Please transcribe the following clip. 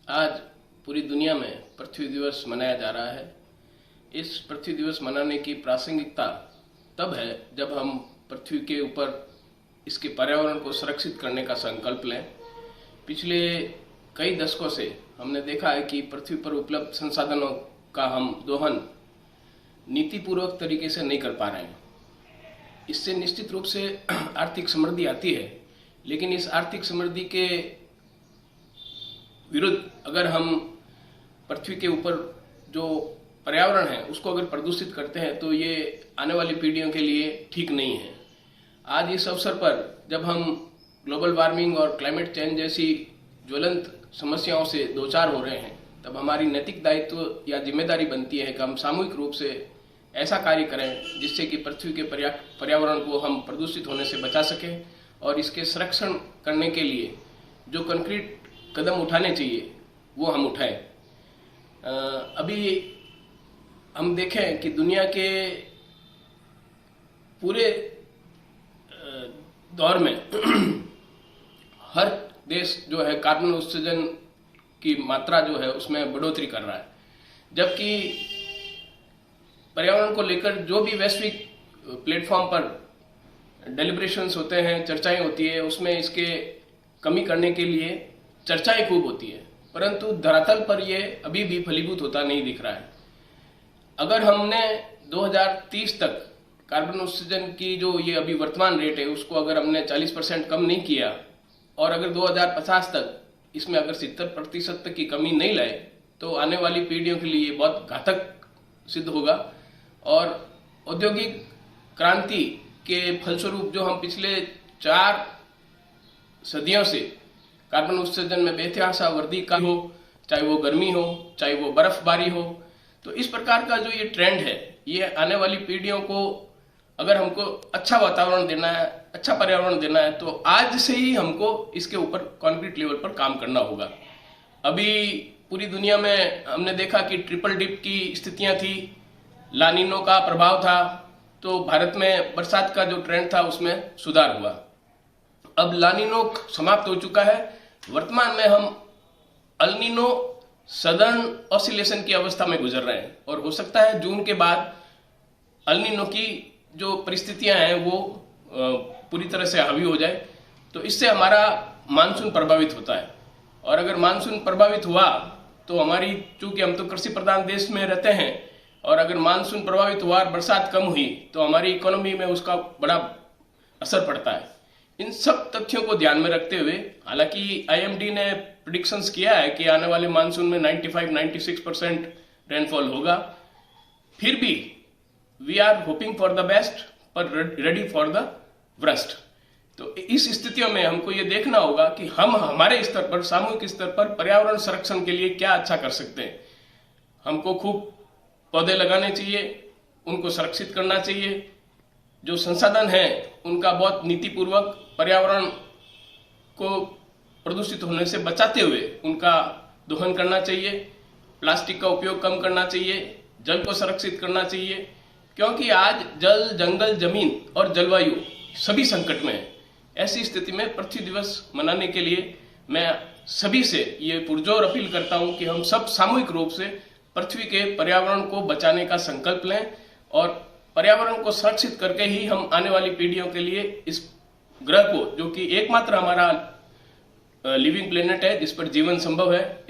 आज पूरी दुनिया में पृथ्वी दिवस मनाया जा रहा है। इस पृथ्वी दिवस मनाने की प्रासंगिकता तब है जब हम पृथ्वी के ऊपर इसके पर्यावरण को सुरक्षित करने का संकल्प लें। पिछले कई दशकों से हमने देखा है कि पृथ्वी पर उपलब्ध संसाधनों का हम दोहन नीतिपूर्वक तरीके से नहीं कर पा रहे हैं। इससे निश्चित रूप से आर्थिक समृद्धि आती है, लेकिन इस आर्थिक समृद्धि के विरुद्ध अगर हम पृथ्वी के ऊपर जो पर्यावरण है उसको अगर प्रदूषित करते हैं तो ये आने वाली पीढ़ियों के लिए ठीक नहीं है। आज इस अवसर पर जब हम ग्लोबल वार्मिंग और क्लाइमेट चेंज जैसी ज्वलंत समस्याओं से दो चार हो रहे हैं, तब हमारी नैतिक दायित्व या जिम्मेदारी बनती है कि हम सामूहिक रूप से ऐसा कार्य करें जिससे कि पृथ्वी के पर्यावरण को हम प्रदूषित होने से बचा सकें और इसके संरक्षण करने के लिए जो कंक्रीट कदम उठाने चाहिए वो हम उठाएं। अभी हम देखें कि दुनिया के पूरे दौर में हर देश जो है कार्बन उत्सर्जन की मात्रा जो है उसमें बढ़ोतरी कर रहा है, जबकि पर्यावरण को लेकर जो भी वैश्विक प्लेटफॉर्म पर डेलिब्रेशंस होते हैं, चर्चाएं होती है, उसमें इसके कमी करने के लिए चर्चाएं खूब होती है, परंतु धरातल पर ये अभी भी फलीभूत होता नहीं दिख रहा है। अगर हमने 2030 तक कार्बन उत्सर्जन की जो ये अभी वर्तमान रेट है उसको अगर हमने 40% कम नहीं किया और अगर 2050 तक इसमें अगर 70% तक की कमी नहीं लाए तो आने वाली पीढ़ियों के लिए बहुत घातक सिद्ध होगा। और औद्योगिक क्रांति के फलस्वरूप जो हम पिछले 4 सदियों से कार्बन उत्सर्जन में बेतहाशा वृद्धि का हो, चाहे वो गर्मी हो, चाहे वो बर्फबारी हो, तो इस प्रकार का जो ये ट्रेंड है, ये आने वाली पीढ़ियों को अगर हमको अच्छा वातावरण देना है, अच्छा पर्यावरण देना है, तो आज से ही हमको इसके ऊपर कॉन्क्रीट लेवल पर काम करना होगा। अभी पूरी दुनिया में हमने देखा कि ट्रिपल डिप की स्थितियां थी, लानिनो का प्रभाव था, तो भारत में बरसात का जो ट्रेंड था उसमें सुधार हुआ। अब लानिनो समाप्त हो चुका है, वर्तमान में हम अल्निनो सदर्न ऑसिलेशन की अवस्था में गुजर रहे हैं और हो सकता है जून के बाद अल्निनो की जो परिस्थितियां हैं वो पूरी तरह से हावी हो जाए, तो इससे हमारा मानसून प्रभावित होता है। और अगर मानसून प्रभावित हुआ तो हमारी, चूंकि हम तो कृषि प्रधान देश में रहते हैं, और अगर मानसून प्रभावित हुआ और बरसात कम हुई तो हमारी इकोनॉमी में उसका बड़ा असर पड़ता है। इन सब तथ्यों को ध्यान में रखते हुए, हालांकि आईएमडी ने प्रेडिक्शंस किया है कि आने वाले मानसून में 95-96% रेनफॉल होगा, फिर भी we are hoping for the best पर रेडी फॉर द वर्स्ट। तो इस स्थितियों में हमको ये देखना होगा कि हम हमारे स्तर पर, सामूहिक स्तर पर पर्यावरण संरक्षण के लिए क्या अच्छा कर सकते हैं। हमको खूब पौधे लगाने चाहिए, उनको संरक्षित करना चाहिए, जो संसाधन है उनका बहुत नीतिपूर्वक पर्यावरण को प्रदूषित होने से बचाते हुए उनका दोहन करना चाहिए, प्लास्टिक का उपयोग कम करना चाहिए, जल को संरक्षित करना चाहिए, क्योंकि आज जल, जंगल, जमीन और जलवायु सभी संकट में है। ऐसी स्थिति में पृथ्वी दिवस मनाने के लिए मैं सभी से ये पुरजोर अपील करता हूं कि हम सब सामूहिक रूप से पृथ्वी के पर्यावरण को बचाने का संकल्प लें और पर्यावरण को संरक्षित करके ही हम आने वाली पीढ़ियों के लिए इस ग्रह को, जो कि एकमात्र हमारा लिविंग प्लेनेट है जिस पर जीवन संभव है,